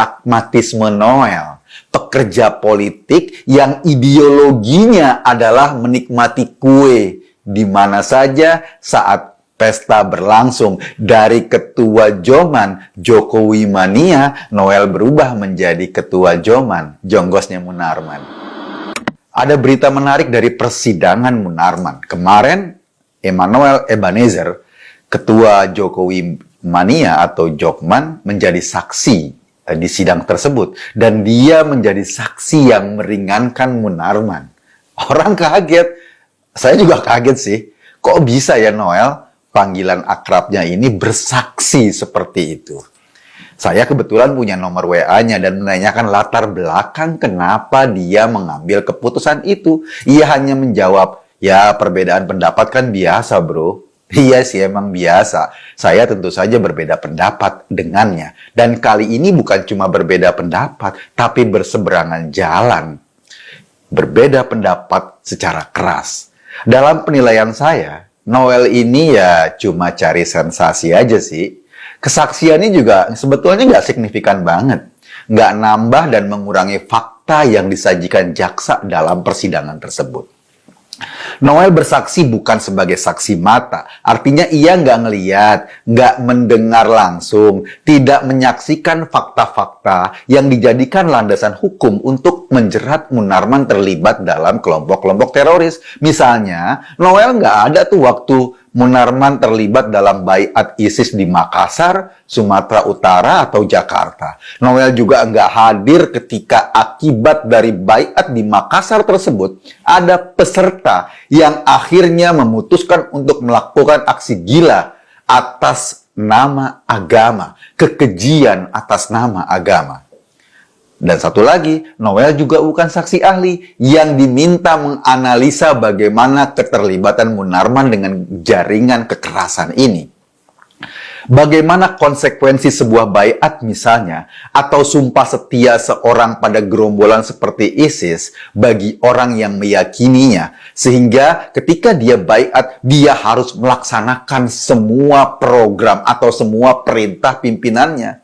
pragmatisme Noel, pekerja politik yang ideologinya adalah menikmati kue di mana saja saat pesta berlangsung. Dari ketua Joman, Jokowi mania, Noel berubah menjadi ketua Joman, jonggosnya Munarman. Ada berita menarik dari persidangan Munarman. Kemarin, Emmanuel Ebenezer, ketua Jokowi mania atau Jokman, menjadi saksi di sidang tersebut. Dan dia menjadi saksi yang meringankan Munarman. Orang kaget. Saya juga kaget sih. Kok bisa ya Noel, panggilan akrabnya ini bersaksi seperti itu? Saya kebetulan punya nomor WA-nya dan menanyakan latar belakang kenapa dia mengambil keputusan itu. Ia hanya menjawab, ya perbedaan pendapat kan biasa bro. Iya sih emang biasa. Saya tentu saja berbeda pendapat dengannya. Dan kali ini bukan cuma berbeda pendapat, tapi berseberangan jalan. Berbeda pendapat secara keras. Dalam penilaian saya, Noel ini ya cuma cari sensasi aja sih. Kesaksiannya juga sebetulnya nggak signifikan banget. Nggak nambah dan mengurangi fakta yang disajikan jaksa dalam persidangan tersebut. Noel bersaksi bukan sebagai saksi mata. Artinya ia nggak ngeliat, nggak mendengar langsung, tidak menyaksikan fakta-fakta yang dijadikan landasan hukum untuk menjerat Munarman terlibat dalam kelompok-kelompok teroris. Misalnya, Noel nggak ada tuh waktu Munarman terlibat dalam baiat ISIS di Makassar, Sumatera Utara, atau Jakarta. Noel juga nggak hadir ketika akibat dari baiat di Makassar tersebut ada peserta yang akhirnya memutuskan untuk melakukan aksi gila atas nama agama, kekejian atas nama agama. Dan satu lagi, Noel juga bukan saksi ahli yang diminta menganalisa bagaimana keterlibatan Munarman dengan jaringan kekerasan ini. Bagaimana konsekuensi sebuah baiat misalnya, atau sumpah setia seorang pada gerombolan seperti ISIS bagi orang yang meyakininya. Sehingga ketika dia baiat, dia harus melaksanakan semua program atau semua perintah pimpinannya.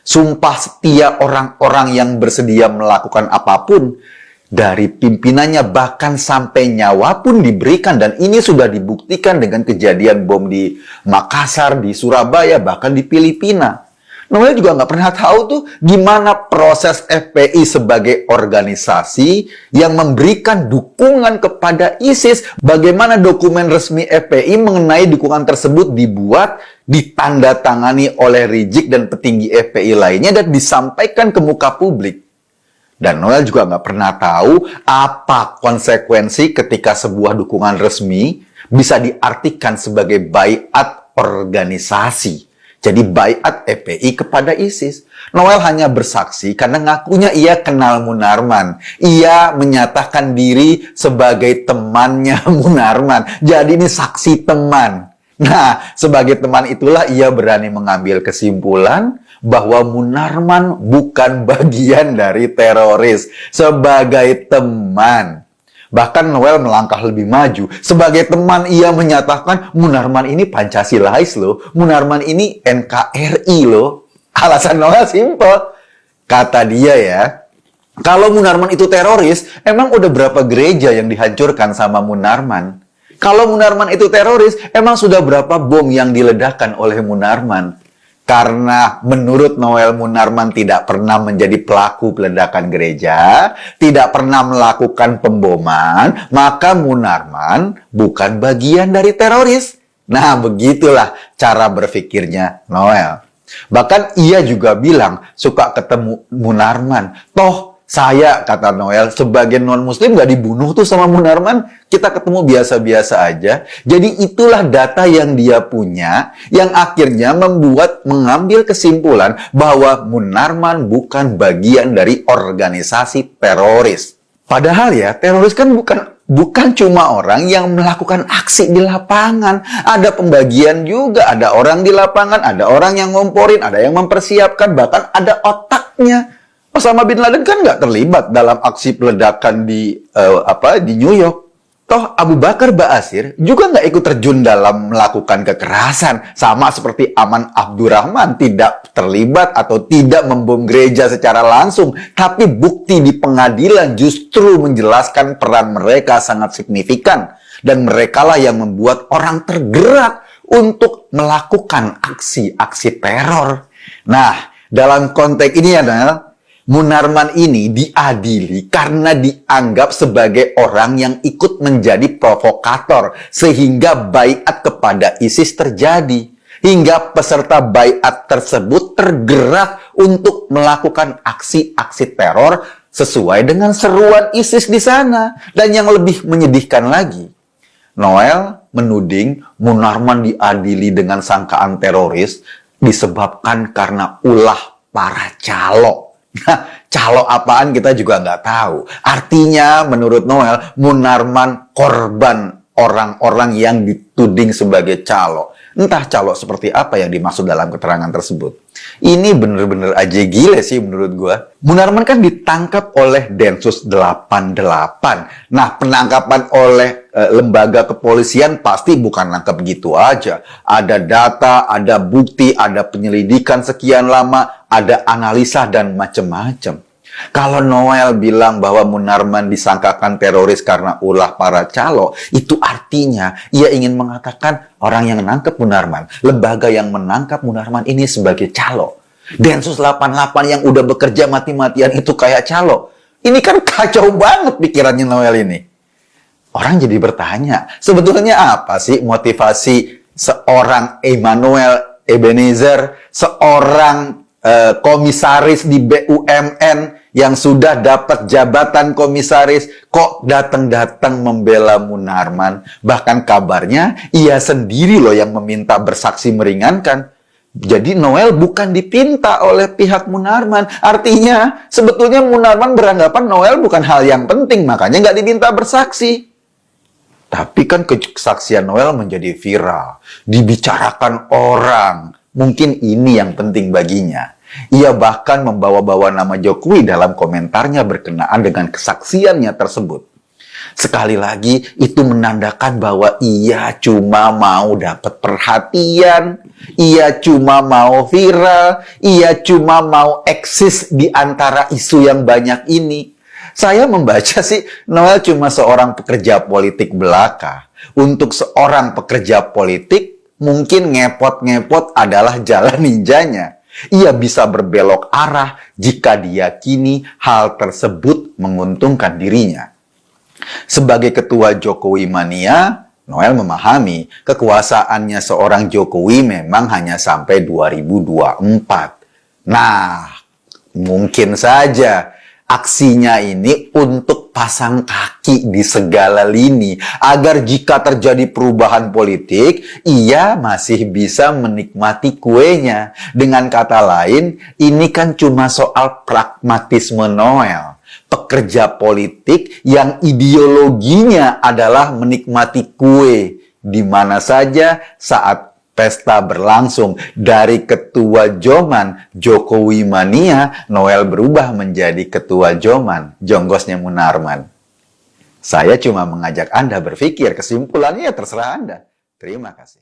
Sumpah setia orang-orang yang bersedia melakukan apapun dari pimpinannya, bahkan sampai nyawa pun diberikan. Dan ini sudah dibuktikan dengan kejadian bom di Makassar, di Surabaya, bahkan di Filipina. Noel juga nggak pernah tahu tuh gimana proses FPI sebagai organisasi yang memberikan dukungan kepada ISIS. Bagaimana dokumen resmi FPI mengenai dukungan tersebut dibuat, ditandatangani oleh Rizik dan petinggi FPI lainnya, dan disampaikan ke muka publik. Dan Noel juga nggak pernah tahu apa konsekuensi ketika sebuah dukungan resmi bisa diartikan sebagai baiat organisasi. Jadi baiat FPI kepada ISIS. Noel hanya bersaksi karena ngakunya ia kenal Munarman. Ia menyatakan diri sebagai temannya Munarman. Jadi ini saksi teman. Nah, sebagai teman itulah ia berani mengambil kesimpulan bahwa Munarman bukan bagian dari teroris. Sebagai teman. Bahkan Noel melangkah lebih maju. Sebagai teman, ia menyatakan Munarman ini Pancasilais loh. Munarman ini NKRI loh. Alasan Noel simple. Kata dia ya, kalau Munarman itu teroris, emang udah berapa gereja yang dihancurkan sama Munarman? Kalau Munarman itu teroris, emang sudah berapa bom yang diledakkan oleh Munarman? Karena menurut Noel, Munarman tidak pernah menjadi pelaku peledakan gereja, tidak pernah melakukan pemboman, maka Munarman bukan bagian dari teroris. Nah, begitulah cara berpikirnya Noel. Bahkan ia juga bilang suka ketemu Munarman. Toh, saya, kata Noel, sebagai non-muslim gak dibunuh tuh sama Munarman. Kita ketemu biasa-biasa aja. Jadi itulah data yang dia punya, yang akhirnya mengambil kesimpulan bahwa Munarman bukan bagian dari organisasi teroris. Padahal ya, teroris kan bukan cuma orang yang melakukan aksi di lapangan. Ada pembagian juga, ada orang di lapangan, ada orang yang ngomporin, ada yang mempersiapkan, bahkan ada otaknya. Osama bin Laden kan nggak terlibat dalam aksi peledakan di New York. Toh Abu Bakar Ba'asyir juga nggak ikut terjun dalam melakukan kekerasan. Sama seperti Aman Abdurrahman tidak terlibat atau tidak membom gereja secara langsung. Tapi bukti di pengadilan justru menjelaskan peran mereka sangat signifikan. Dan merekalah yang membuat orang tergerak untuk melakukan aksi-aksi teror. Nah, dalam konteks ini adalah Munarman ini diadili karena dianggap sebagai orang yang ikut menjadi provokator sehingga baiat kepada ISIS terjadi. Hingga peserta baiat tersebut tergerak untuk melakukan aksi-aksi teror sesuai dengan seruan ISIS di sana. Dan yang lebih menyedihkan lagi, Noel menuding Munarman diadili dengan sangkaan teroris disebabkan karena ulah para calo. Nah, calo apaan kita juga nggak tahu. Artinya, menurut Noel, Munarman korban orang-orang yang dituding sebagai calo. Entah calo seperti apa yang dimaksud dalam keterangan tersebut. Ini bener-bener aja gile sih menurut gua. Munarman kan ditangkap oleh Densus 88. Nah, penangkapan oleh lembaga kepolisian pasti bukan nangkep gitu aja. Ada data, ada bukti, ada penyelidikan sekian lama, ada analisa dan macam-macam. Kalau Noel bilang bahwa Munarman disangkakan teroris karena ulah para calo, itu artinya ia ingin mengatakan orang yang menangkap Munarman, lembaga yang menangkap Munarman ini sebagai calo. Densus 88 yang udah bekerja mati-matian itu kayak calo. Ini kan kacau banget pikirannya Noel ini. Orang jadi bertanya, sebetulnya apa sih motivasi seorang Emmanuel Ebenezer, seorang komisaris di BUMN yang sudah dapat jabatan komisaris, kok datang-datang membela Munarman? Bahkan kabarnya ia sendiri loh yang meminta bersaksi meringankan. Jadi Noel bukan dipinta oleh pihak Munarman. Artinya sebetulnya Munarman beranggapan Noel bukan hal yang penting, makanya nggak diminta bersaksi. Tapi kan kesaksian Noel menjadi viral, dibicarakan orang. Mungkin ini yang penting baginya. Ia bahkan membawa-bawa nama Jokowi dalam komentarnya berkenaan dengan kesaksiannya tersebut. Sekali lagi, itu menandakan bahwa ia cuma mau dapat perhatian, ia cuma mau viral, ia cuma mau eksis di antara isu yang banyak ini. Saya membaca sih, Noel cuma seorang pekerja politik belaka. Untuk seorang pekerja politik, mungkin ngepot-ngepot adalah jalan ninjanya. Ia bisa berbelok arah jika diyakini hal tersebut menguntungkan dirinya. Sebagai ketua Jokowi Mania, Noel memahami kekuasaannya seorang Jokowi memang hanya sampai 2024. Nah, mungkin saja aksinya ini untuk pasang kaki di segala lini, agar jika terjadi perubahan politik, ia masih bisa menikmati kuenya. Dengan kata lain, ini kan cuma soal pragmatisme Noel. Pekerja politik yang ideologinya adalah menikmati kue di mana saja saat pesta berlangsung. Dari ketua Joman, Jokowi Mania, Noel berubah menjadi ketua Joman, jonggosnya Munarman. Saya cuma mengajak Anda berpikir, kesimpulannya ya terserah Anda. Terima kasih.